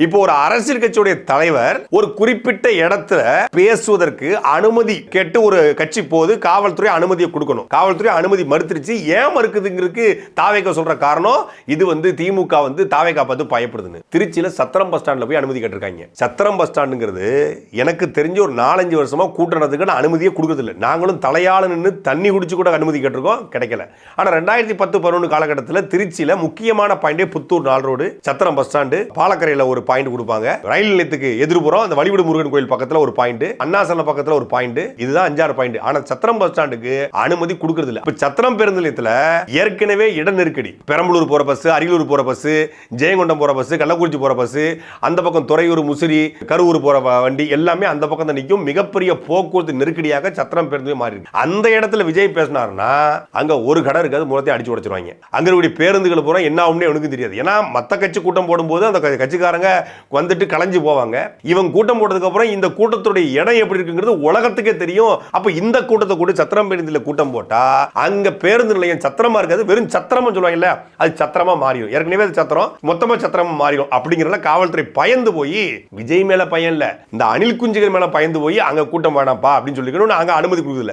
இப்போ ஒரு அரசியல் கட்சியுடைய தலைவர் ஒரு குறிப்பிட்ட இடத்துல பேசுவதற்கு அனுமதி கேட்டு ஒரு கட்சி போது காவல்துறை அனுமதியை கொடுக்கணும். காவல்துறை அனுமதி மறுத்துருச்சு. ஏன் மறுக்குதுங்கிறதுக்கு தாவேகா சொல்ற காரணம் இது திமுக தாவேகா பார்த்து பயப்படுதுன்னு. திருச்சியில சத்திரம் பஸ் ஸ்டாண்ட்ல போய் அனுமதி கேட்டிருக்காங்க. சத்திரம் பஸ் ஸ்டாண்டுங்கிறது எனக்கு தெரிஞ்ச ஒரு 4-5 வருஷமா கூட்டுறதுக்கு அனுமதியே கொடுக்கறது இல்லை. நாங்களும் தலையாள நின்று தண்ணி குடிச்சு கூட அனுமதி கேட்டிருக்கோம், கிடைக்கல. ஆனா 2010-11 காலகட்டத்தில் திருச்சியில முக்கியமான பாயிண்டே புத்தூர் 4 ரோடு, சத்திரம் பஸ் ஸ்டாண்டு, பாலக்கரையில ஒரு பாயிண்ட் கொடுப்பாங்க. ரயில் நிலையத்துக்கு எதிர்புறம் அந்த வழிவிடு முருகன் கோயில் பக்கத்துல ஒரு பாயிண்ட், அண்ணாசல பக்கத்துல ஒரு பாயிண்ட், இதுதான் 5-6 பாயிண்ட். ஆனா சத்திரம் பஸ் ஸ்டாண்டுக்கு அனுமதி கொடுக்கறது இல்ல. இப்ப சத்திரம் பேருந்து நிலையத்துல ஏற்கனவே இட நெருக்கடி. பெரம்பலூர் போற பஸ், அரியலூர் போற பஸ், ஜெயங்கொண்டம் போற பஸ், கள்ளக்குறிச்சி போற பஸ், அந்த பக்கம் துறையூர், முசிறி, கரூர் போற வண்டி எல்லாமே அந்த பக்கம் தான் நிற்கும். மிகப்பெரிய போக்குவரத்து நெருக்கடியாக சத்திரம் பேருந்து மாறி இருக்கு. அந்த இடத்துல விஜய் பேசினாருன்னா அங்க ஒரு கடை இருக்காது, மூலத்தை அடிச்சு உடைச்சிருவாங்க. அங்க இருக்கிற பேருந்துகள் பூரா என்ன ஆகும்னே எனக்கு தெரியாது. ஏன்னா மத்த கட்சி கூட்டம் போடும்போது அந்த கட்சிக்காரங்க வந்துட்டு கலைஞ்சு போவாங்க. இவங்க கூட்டம் போட்டதுக்கு அப்புறம் இந்த கூட்டத்துடைய இடம் எப்படி இருக்குங்கிறது உலகத்துக்கே தெரியும். அப்ப இந்த கூட்டத்தை கூட சத்திரம் பேருந்துல கூட்டம் போட்டா அங்க பேருந்து நிலையம் சத்திரமா இருக்காது, வெறும் சத்திரமா சொல்லுவாங்கல்ல, அது சத்திரமா மாறிடும். ஏற்கனவே சத்திரம் மொத்தமா சத்திரமா மாறிடும். அப்படிங்கிறத காவல்துறை பயந்து போய் விஜய் மேல பயம் இல்ல, இந்த அணில் குஞ்சுகள் மேல பயந்து போய் அங்க கூட்டம் வேணாம்ப்பா அப்படின்னு சொல்லிக்கணும். அங்க அனுமதி கொடுக்கல.